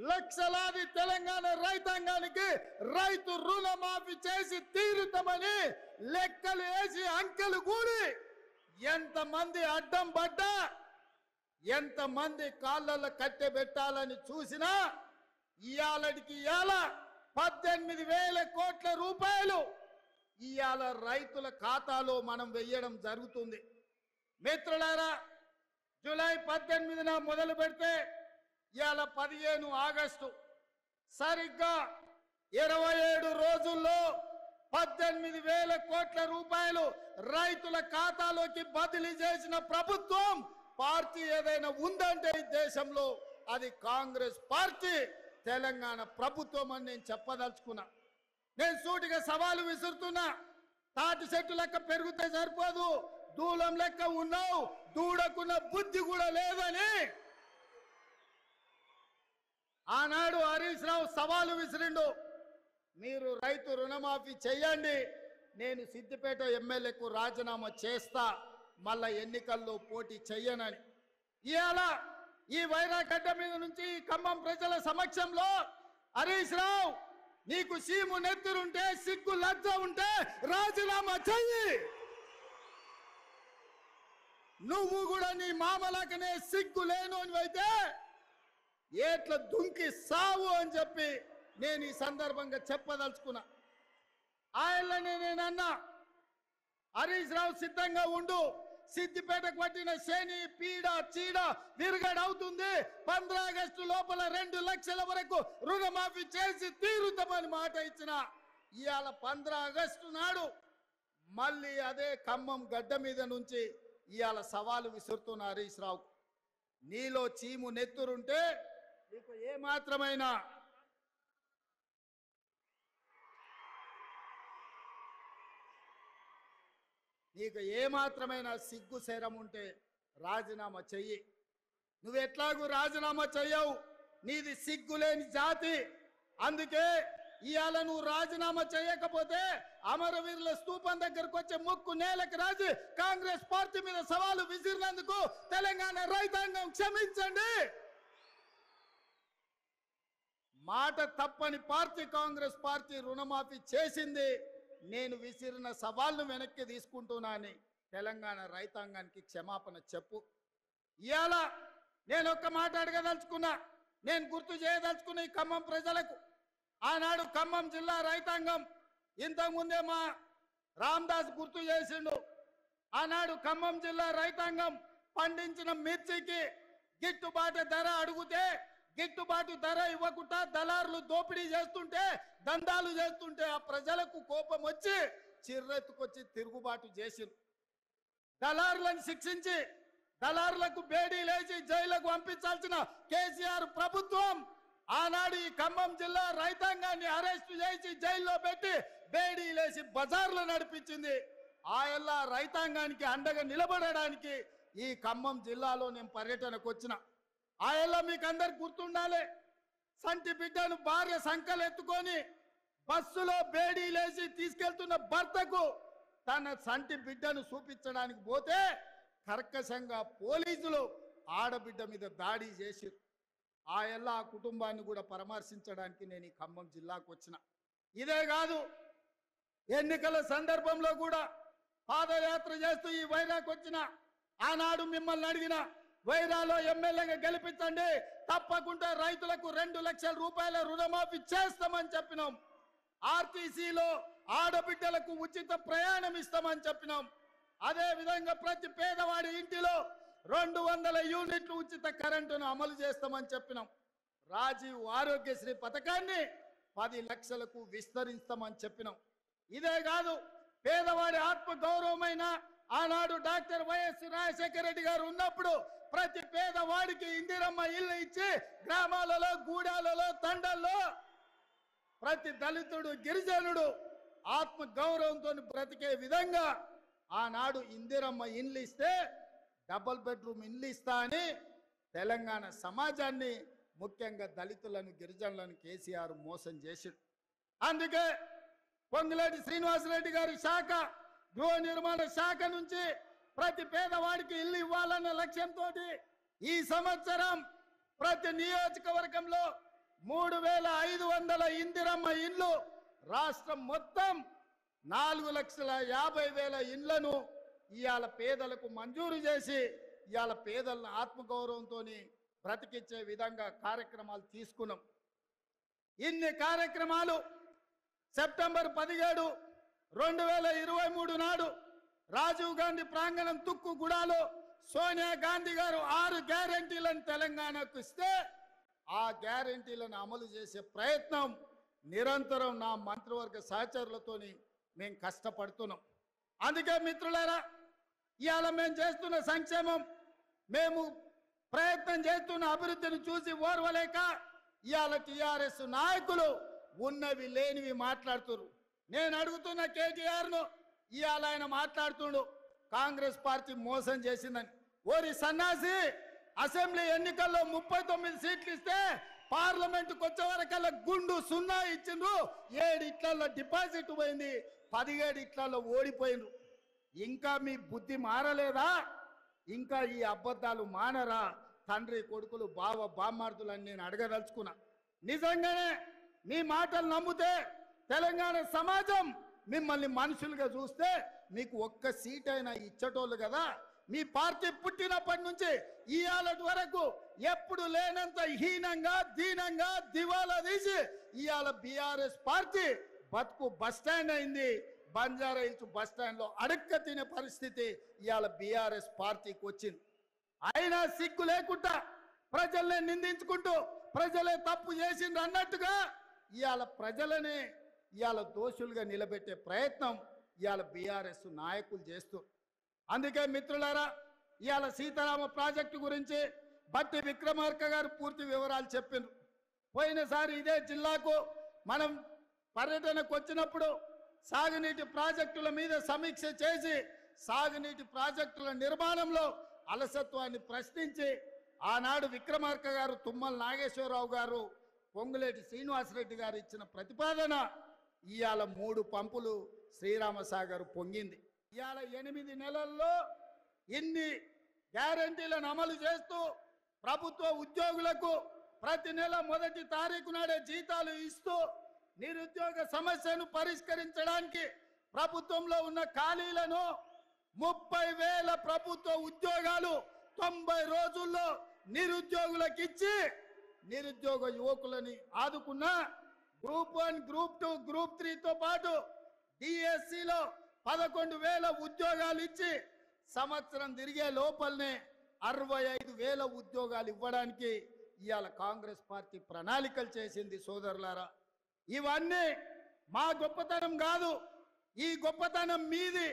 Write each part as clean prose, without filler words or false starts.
లక్షలాది తెలంగాణ రైతాంగానికి రైతు రుణమాఫీ చేసి తీరుతామని లెక్కలు వేసి అంకెలు కూడి ఎంతమంది అడ్డం పడ్డా ఎంతమంది కాళ్ళల్లో కట్టెబెట్టాలని చూసినా ఇయాలటికి ఇయాల 18,000 కోట్ల రూపాయలు ఇయాల రైతుల ఖాతాలో మనం వెయ్యడం జరుగుతుంది. మిత్రులారా, జూలై 18న మొదలు పెడితే ఇయాల 15 ఆగస్టు, సరిగ్గా 27 రోజుల్లో 18,000 కోట్ల రూపాయలు రైతుల ఖాతాలోకి బదిలీ చేసిన ప్రభుత్వం పార్టీ ఏదైనా ఉందంటే ఈ దేశంలో అది కాంగ్రెస్ పార్టీ, తెలంగాణ ప్రభుత్వం అని నేను చెప్పదలుచుకున్నా. నేను సూటిగా సవాలు విసురుతున్నా. తాటి చెట్టు లెక్క పెరిగితే సరిపోదు, దూలం లెక్క ఉన్నావు, దూడకున్న బుద్ధి కూడా లేదని ఆనాడు హరీష్ రావు సవాలు విసిరిండు. మీరు రైతు రుణమాఫీ చెయ్యండి, నేను సిద్దిపేట ఎమ్మెల్యేకు రాజీనామా చేస్తా, మళ్ళా ఎన్నికల్లో పోటీ చెయ్యనని. ఇవాళ ఈ వైరాగడ్డ మీద నుంచి ఖమ్మం ప్రజల సమక్షంలో హరీష్ రావు, నీకు సీము నెత్తురుంటే, సిగ్గు లజ్జ ఉంటే రాజీనామా చెయ్యి. నువ్వు కూడా నీ మామలకనే సిగ్గు లేనోనివైతే ఏట్ల దుంకి సావు అని చెప్పి నేను ఈ సందర్భంగా చెప్పదలుచుకున్నా. ఆయననే నేనన్నా, హరీష్ రావు సిద్ధంగా ఉండు, సిద్దిపేటకు పట్టిన శని పీడ చీడ విరగడవుతుంది. 15 ఆగస్టు లోపల 2 లక్షల వరకు రుణమాఫీ చేసి తీరుతామని మాట ఇచ్చిన ఇవాళ 15 ఆగస్టు నాడు మళ్ళీ అదే ఖమ్మం గడ్డ మీద నుంచి ఇవాళ సవాలు విసురుతున్న హరీష్ రావు, నీలో చీము నెత్తురుంటే నీకు ఏమాత్రమైన సిగ్గు శరం ఉంటే రాజీనామా చెయ్యి. నువ్వు ఎట్లాగూ రాజీనామా చెయ్యవు, నీది సిగ్గులేని జాతి. అందుకే ఇవాళ నువ్వు రాజీనామా చేయకపోతే అమరవీరుల స్తూపం దగ్గరకు వచ్చే ముక్కు నేలకు రాజు కాంగ్రెస్ పార్టీ మీద సవాలు విసిరినందుకు తెలంగాణ రైతాంగం క్షమించండి. మాట తప్పని పార్టీ కాంగ్రెస్ పార్టీ రుణమాఫీ చేసింది. నేను విసిరిన సవాల్ను వెనక్కి తీసుకుంటున్నాను. తెలంగాణ రైతాంగానికి క్షమాపణ చెప్పు. ఇవాళ నేను ఒక్క మాట అడగదలుచుకున్నా, నేను గుర్తు చేయదలుచుకున్న ఈ ఖమ్మం ప్రజలకు, ఆనాడు ఖమ్మం జిల్లా రైతాంగం ఇంతకుముందే మా రామదాస్ గుర్తు చేసిండు. ఆనాడు ఖమ్మం జిల్లా రైతాంగం పండించిన మిర్చికి గిట్టుబాటు ధర అడిగితే గిట్టుబాటు ధర ఇవ్వకుండా దళారులు దోపిడీ చేస్తుంటే, దందాలు చేస్తుంటే ఆ ప్రజలకు కోపం వచ్చి చిర్రెత్తుకొచ్చి తిరుగుబాటు చేసింది. దళారులను శిక్షించి దళారులకు బేడీ లేచి జైలుకు పంపించాల్సిన కేసీఆర్ ప్రభుత్వం ఆనాడు ఈ ఖమ్మం జిల్లా రైతాంగాన్ని అరెస్టు చేసి జైల్లో పెట్టి బేడీ లేచి బజార్లు నడిపించింది. ఆయల్లా రైతాంగానికి అండగా నిలబడడానికి ఈ ఖమ్మం జిల్లాలో నేను పర్యటనకు వచ్చిన. ఆయల్లా మీకు అందరికి గుర్తుండాలి, సంటి బిడ్డను భార్య సంకలు ఎత్తుకొని బస్సులో బేడీ లేచి తీసుకెళ్తున్న భర్తకు తన సంటి బిడ్డను చూపించడానికి పోతే కర్కశంగా పోలీసులు ఆడబిడ్డ మీద దాడి చేసి ఆయల్లా ఆ కుటుంబాన్ని కూడా పరామర్శించడానికి నేను ఈ ఖమ్మం జిల్లాకు వచ్చిన. ఇదే కాదు, ఎన్నికల సందర్భంలో కూడా పాదయాత్ర చేస్తూ ఈ వైరాకు వచ్చిన. ఆనాడు మిమ్మల్ని అడిగిన, వైరాలో ఎమ్మెల్యేగా గెలిపించండి, తప్పకుండా రైతులకు 2 లక్షల రూపాయల రుణమాఫీ చేస్తామని చెప్పినాం. ఆర్టీసీలో ఆడబిడ్డలకు ఉచిత ప్రయాణం ఇస్తామని చెప్పినాం. అదే విధంగా ప్రతి పేదవాడి ఇంటిలో 200 యూనిట్లు ఉచిత కరెంటును అమలు చేస్తామని చెప్పినాం. రాజీవ్ ఆరోగ్యశ్రీ పథకాన్ని 10 లక్షలకు విస్తరిస్తామని చెప్పినాం. ఇదే కాదు, పేదవాడి ఆత్మ గౌరవమైన ఆనాడు డాక్టర్ వైఎస్ రాజశేఖర రెడ్డి గారు ఉన్నప్పుడు ప్రతి పేదవాడికి ఇందిరమ్మ ఇల్లు ఇచ్చి గ్రామాలలో, గూడాలలో, తండల్లో ప్రతి దళితుడు, గిరిజనుడు ఆత్మ గౌరవంతో బ్రతికే విధంగా ఆనాడు ఇందిరమ్మ ఇల్లు ఇస్తే డబుల్ బెడ్రూమ్ ఇల్లు ఇస్తా అని తెలంగాణ సమాజాన్ని, ముఖ్యంగా దళితులను, గిరిజనులను కేసీఆర్ మోసం చేసి, అందుకే పొంగులేటి శ్రీనివాసరెడ్డి గారి శాఖ, గృహ నిర్మాణ శాఖ నుంచి ప్రతి పేదవాడికి ఇల్లు ఇవ్వాలన్న లక్ష్యంతో ఈ సంవత్సరం ప్రతి నియోజకవర్గంలో 3500 ఇందిరమ్మ ఇండ్లు రాష్ట్రం మొత్తం 4,50,000 ఇండ్లను ఇవాళ పేదలకు మంజూరు చేసి ఇవాళ పేదలను ఆత్మగౌరవంతో బ్రతికించే విధంగా కార్యక్రమాలు తీసుకున్నాం. ఇన్ని కార్యక్రమాలు సెప్టెంబర్ 17, 2023 నాడు రాజీవ్ గాంధీ ప్రాంగణం తుక్కుగూడలో సోనియా గాంధీ గారు 6 గ్యారెంటీలను తెలంగాణకు ఇస్తే ఆ గ్యారెంటీలను అమలు చేసే ప్రయత్నం నిరంతరం నా మంత్రివర్గ సహచరులతోని మేము కష్టపడుతున్నాం. అందుకే మిత్రులారా, ఇవాళ మేము చేస్తున్న సంక్షేమం, మేము ప్రయత్నం చేస్తున్న అభివృద్ధిని చూసి ఓర్వలేక ఇవాళ టీఆర్ఎస్ నాయకులు ఉన్నవి లేనివి మాట్లాడుతున్నారు. నేను అడుగుతున్న కేటీఆర్ను, ఇవాళ ఆయన మాట్లాడుతుండు కాంగ్రెస్ పార్టీ మోసం చేసిందని. ఓరి సన్నాసి, అసెంబ్లీ ఎన్నికల్లో 39 సీట్లు ఇస్తే పార్లమెంటుకు వచ్చే వరకల్లా గుండు 0 ఇచ్చిండ్రు. 7 ఇట్లలో డిపాజిట్ పోయింది, 17 ఇట్లలో ఓడిపోయిండ్రు. ఇంకా మీ బుద్ధి మారలేదా? ఇంకా ఈ అబద్ధాలు మానరా? తండ్రి కొడుకులు బావ బామ్మార్దులని నేను అడగదలుచుకున్నా. నిజంగానే మీ మాటలు నమ్మితే తెలంగాణ సమాజం మిమ్మల్ని మనుషులుగా చూస్తే మీకు ఒక్క సీట్ అయినా ఇచ్చటోళ్ళు కదా. మీ పార్టీ పుట్టినప్పటి నుంచి ఇవాళ వరకు ఎప్పుడు లేనంత హీనంగా దీనంగా దివాలా తీసి ఇవాళ బీఆర్ఎస్ పార్టీ బతుకు బస్టాండ్ అయింది. బంజారా హిల్స్ బస్టాండ్లో అడక్క తినే పరిస్థితి ఇవాళ బీఆర్ఎస్ పార్టీకి వచ్చింది. అయినా సిగ్గు లేకుండా ప్రజల్ని నిందించుకుంటూ ప్రజలే తప్పు చేసిండ్రు అన్నట్టుగా ఇవాళ ప్రజలని ఇవాళ దోషులుగా నిలబెట్టే ప్రయత్నం ఇవాళ బీఆర్ఎస్ నాయకులు చేస్తూ. అందుకే మిత్రులారా, ఇవాళ సీతారామ ప్రాజెక్టు గురించి బట్టి విక్రమార్క గారు పూర్తి వివరాలు చెప్పిండ్రు. పోయినసారి ఇదే జిల్లాకు మనం పర్యటనకు వచ్చినప్పుడు సాగునీటి ప్రాజెక్టుల మీద సమీక్ష చేసి సాగునీటి ప్రాజెక్టుల నిర్మాణంలో అలసత్వాన్ని ప్రశ్నించి ఆనాడు విక్రమార్క గారు, తుమ్మల నాగేశ్వరరావు గారు, పొంగులేటి శ్రీనివాసరెడ్డి గారు ఇచ్చిన ప్రతిపాదన ఇవాళ 3 పంపులు శ్రీరామసాగర్ పొంగింది. ఇవాళ 8 నెలల్లో ఇన్ని గ్యారంటీలను అమలు చేస్తూ ప్రభుత్వ ఉద్యోగులకు ప్రతి నెల 1వ తారీఖు నాడే జీతాలు ఇస్తూ నిరుద్యోగ సమస్యను పరిష్కరించడానికి ప్రభుత్వంలో ఉన్న ఖాళీలను 30,000 ప్రభుత్వ ఉద్యోగాలు 90 రోజుల్లో నిరుద్యోగులకు ఇచ్చి నిరుద్యోగ యువకులని ఆదుకున్న గ్రూప్ 1, గ్రూప్ 2, గ్రూప్ 3తో పాటు డిఎస్సిలో 11,000 ఉద్యోగాలు ఇచ్చి సంవత్సరం తిరిగే లోపలనే 65,000 ఉద్యోగాలు ఇవ్వడానికి ఇవాళ కాంగ్రెస్ పార్టీ ప్రణాళికలు చేసింది. సోదరులారా, ఇవన్నీ మా గొప్పతనం కాదు, ఈ గొప్పతనం మీది.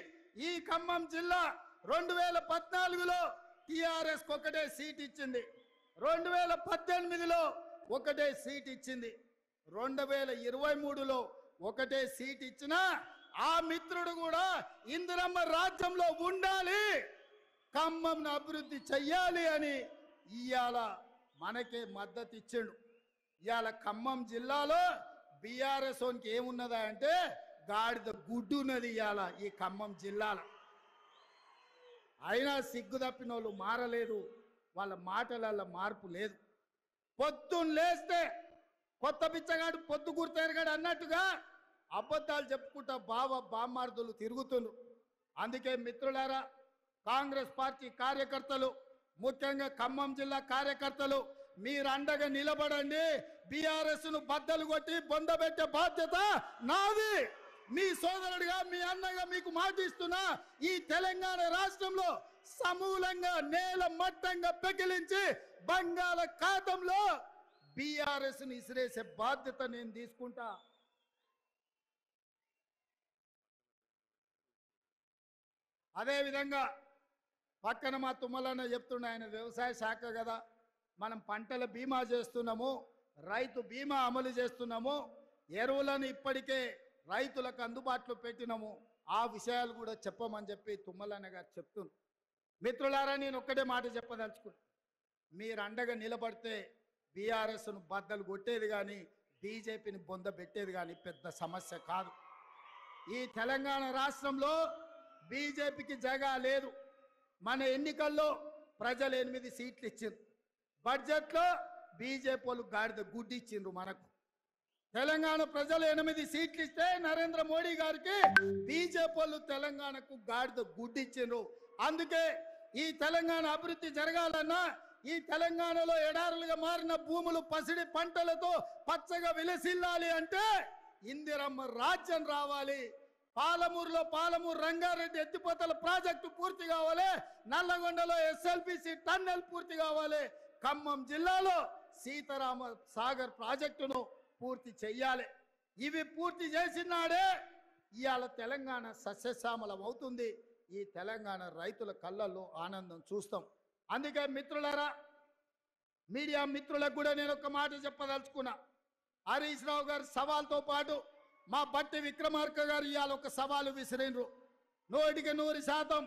ఈ ఖమ్మం జిల్లా 2014లో టీఆర్ఎస్కి 1 సీట్ ఇచ్చింది, 2018లో 1 సీట్ ఇచ్చింది, 2023లో 1 సీట్ ఇచ్చినా ఆ మిత్రుడు కూడా ఇందిరమ్మ రాజ్యంలో ఉండాలి, ఖమ్మంను అభివృద్ధి చెయ్యాలి అని ఇవాళ మనకే మద్దతు ఇచ్చిండు. ఇవాళ ఖమ్మం జిల్లాలో బీఆర్ఎస్ ఓనికి ఏమున్నదా అంటే గాడిద గుడ్డు ఉన్నది ఇవాళ ఈ ఖమ్మం జిల్లాలో. అయినా సిగ్గు తప్పిన వాళ్ళు మారలేదు, వాళ్ళ మాటలలో మార్పు లేదు. పొద్దున్న లేస్తే కొత్త బిచ్చగాడు పొద్దు గుర్తెరగాడు అన్నట్టుగా అబద్ధాలు చెప్పుకుంటా బామ్మార్దులు తిరుగుతున్నారు. అందుకే మిత్రులారా, కాంగ్రెస్ పార్టీ కార్యకర్తలు, ముఖ్యంగా ఖమ్మం జిల్లా కార్యకర్తలు మీరు అండగా నిలబడండి. బీఆర్ఎస్ను బద్దలు కొట్టి బొందబెట్టే బాధ్యత నాది. మీ సోదరుడిగా, మీ అన్నగా మీకు మాటిస్తున్నా, ఈ తెలంగాణ రాష్ట్రంలో సమూలంగా నేల మట్టంగా పెకిలించి బంగాళాఖాతంలో బీఆర్ఎస్ను ఇసిరేసే బాధ్యత నేను తీసుకుంటా. అదేవిధంగా పక్కన మా తుమ్మలన్న చెప్తుండే, ఆయన వ్యవసాయ శాఖ కదా, మనం పంటల బీమా చేస్తున్నాము, రైతు బీమా అమలు చేస్తున్నాము, ఎరువులను ఇప్పటికే రైతులకు అందుబాటులో పెట్టినాము, ఆ విషయాలు కూడా చెప్పమని చెప్పి తుమ్మలన్న గారు చెప్తున్నారు. మిత్రులారా, నేను ఒక్కటే మాట చెప్పదలుచుకున్నా, మీరు అండగా నిలబడితే బీఆర్ఎస్ను బద్దలు కొట్టేది కానీ బీజేపీని బొంద పెట్టేది కానీ పెద్ద సమస్య కాదు. ఈ తెలంగాణ రాష్ట్రంలో బీజేపీకి జగా లేదు. మన ఎన్నికల్లో ప్రజలు 8 సీట్లు ఇచ్చారు, బడ్జెట్లో బీజేపీ వాళ్ళు గాడిద గుడ్డి ఇచ్చిండ్రు మనకు. తెలంగాణ ప్రజలు 8 సీట్లు ఇస్తే నరేంద్ర మోడీ గారికి బీజేపీ వాళ్ళు తెలంగాణకు గాడిద గుడ్డి ఇచ్చిండ్రు. అందుకే ఈ తెలంగాణ అభివృద్ధి జరగాలన్నా, ఈ తెలంగాణలో ఎడారులుగా మారిన భూములు పసిడి పంటలతో పచ్చగా విలసిల్లాలి అంటే ఇందిరమ్మ రాజ్యం రావాలి. పాలమూరులో పాలమూరు రంగారెడ్డి ఎత్తిపోతల ప్రాజెక్టు పూర్తి కావాలి. నల్లగొండలో ఎస్ఎల్బిసి టన్నెల్ పూర్తి కావాలి. ఖమ్మం జిల్లాలో సీతారామ సాగర్ ప్రాజెక్టును పూర్తి చెయ్యాలి. ఇవి పూర్తి చేసినాడే ఇవాళ తెలంగాణ సస్యశ్యామలం అవుతుంది. ఈ తెలంగాణ రైతుల కళ్ళల్లో ఆనందం చూస్తాం. అందుకే మిత్రులారా, మీడియా మిత్రులకు కూడా నేను ఒక మాట చెప్పదలుచుకున్నా. హరీష్ రావు గారి సవాల్తో పాటు మా బట్టి విక్రమార్క గారు ఇవాళ ఒక సవాలు విసిరిండ్రు. 100%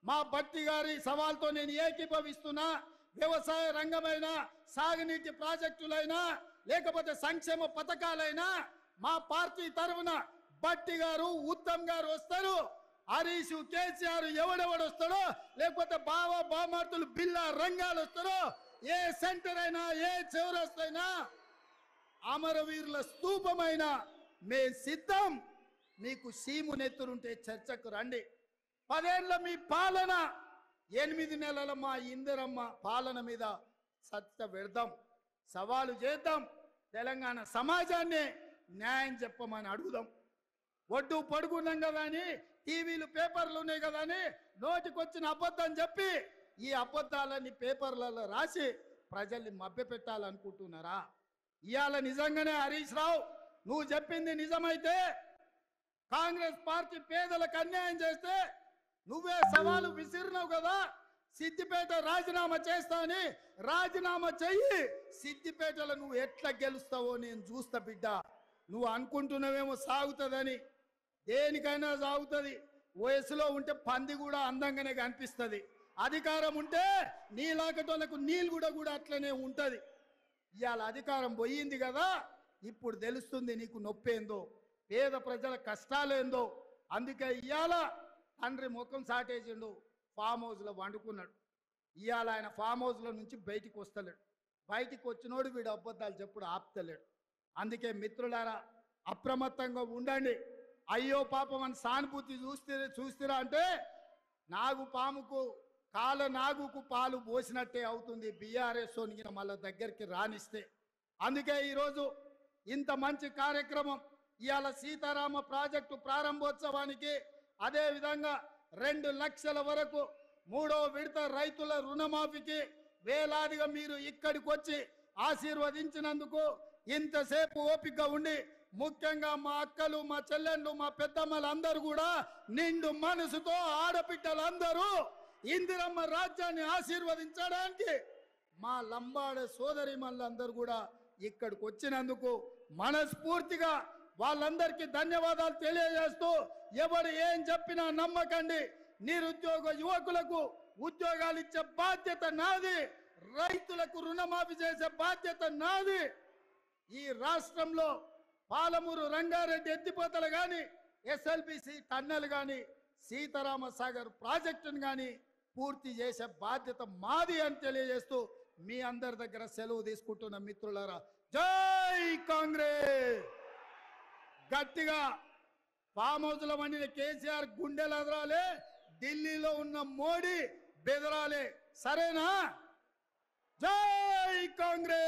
మా బట్టి గారి సవాల్తో నేను ఏకీభవిస్తున్నా. వ్యవసాయ రంగమైనా, సాగునీటి ప్రాజెక్టులైనా, లేకపోతే సంక్షేమ పథకాలైనా మా పార్టీ తరఫున బట్టి గారు, ఉత్తమ్ గారు వస్తారు. హరీష్, కేసీఆర్ ఎవడెవడు వస్తాడో, లేకపోతే బావా బామార్తులు బిల్లా రంగాలు వస్తారో, ఏ సెంటర్ అయినా, ఏ చౌరస్తైనా, అమరవీరుల స్తూపమైన మే సిద్ధం. మీకు సీము నెత్తురుంటే చర్చకు రండి. 10 ఏళ్ల మీ పాలన, 8 నెలల మా ఇందిరమ్మ పాలన మీద సత్య పెడదాం, సవాలు చేద్దాం. తెలంగాణ సమాజాన్ని న్యాయం చెప్పమని అడుగుదాం. ఒడ్డు పడుకున్నాం కదా అని, టీవీలు పేపర్లు ఉన్నాయి కదా అని నోటికొచ్చిన అబద్ధం చెప్పి ఈ అబద్ధాలన్నీ పేపర్లలో రాసి ప్రజల్ని మభ్యపెట్టాలనుకుంటున్నారా? ఇవాళ నిజంగానే హరీష్ రావు, నువ్వు చెప్పింది నిజమైతే, కాంగ్రెస్ పార్టీ పేదలకు అన్యాయం చేస్తే నువ్వే సవాలు విసిరినావు కదా, సిద్దిపేట రాజీనామా చేస్తా అని. రాజీనామా చెయ్యి. సిద్దిపేటలో నువ్వు ఎట్లా గెలుస్తావో నేను చూస్తా బిడ్డ. నువ్వు అనుకుంటున్నావేమో సాగుతుందని, దేనికైనా సాగుతుంది. వయసులో ఉంటే పంది కూడా అందంగానే కనిపిస్తుంది. అధికారం ఉంటే నీలాకటోళ్ళకు నీళ్ళు కూడా అట్లనే ఉంటుంది. ఇవాళ అధికారం పోయింది కదా, ఇప్పుడు తెలుస్తుంది నీకు నొప్పేందో, పేద ప్రజల కష్టాలేందో. అందుకే ఇవాళ తండ్రి ముఖం సాటేసిండు, ఫామ్ హౌస్లో వండుకున్నాడు. ఇవాళ ఆయన ఫామ్ హౌస్లో నుంచి బయటికి వస్తలేడు. బయటికి వచ్చినోడు వీడు అబద్ధాలు చెప్పుడు ఆపుతలేడు. అందుకే మిత్రులారా, అప్రమత్తంగా ఉండండి. అయ్యో పాపం అని సానుభూతి చూస్తారా అంటే నాగుపాముకు నాగుకు పాలు పోసినట్టే అవుతుంది బీఆర్ఎస్ మళ్ళీ దగ్గరికి రానిస్తే. అందుకే ఈరోజు ఇంత మంచి కార్యక్రమం, ఇవాళ సీతారామ ప్రాజెక్టు ప్రారంభోత్సవానికి, అదేవిధంగా 2 లక్షల వరకు 3వ విడత రైతుల రుణమాఫీకి వేలాదిగా మీరు ఇక్కడికి వచ్చి ఆశీర్వదించినందుకు, ఇంతసేపు ఓపిక ఉండి, ముఖ్యంగా మా అక్కలు, మా చెల్లెళ్ళు, మా పెద్దమ్మలు అందరూ కూడా నిండు మనసుతో, ఆడపిట్టలందరూ ఇందిరమ్మ రాజ్యాన్ని ఆశీర్వదించడానికి మా లంబాడ సోదరి మళ్ళందరూ కూడా ఇక్కడికి వచ్చినందుకు మనస్ఫూర్తిగా వాళ్ళందరికీ ధన్యవాదాలు తెలియజేస్తూ, ఎవరు ఏం చెప్పినా నమ్మకండి. నిరుద్యోగ యువకులకు ఉద్యోగాలు ఇచ్చే బాధ్యత నాది, రైతులకు రుణమాఫీ చేసే బాధ్యత నాది. ఈ రాష్ట్రంలో పాలమూరు రంగారెడ్డి ఎత్తిపోతలు కానీ, ఎస్ఎల్బిసి టన్నెల్ కానీ, సీతారామ సాగర్ ప్రాజెక్టును కానీ పూర్తి చేసే బాధ్యత మాది అని తెలియజేస్తూ మీ అందరి దగ్గర సెలవు తీసుకుంటున్న మిత్రులారా, జై కాంగ్రెస్. గట్టిగా ఫామ్ హౌస్లో వండిన కేసీఆర్ గుండెలు ఎదరాలే, ఢిల్లీలో ఉన్న మోడీ బెదరాలే. సరేనా? జై కాంగ్రెస్.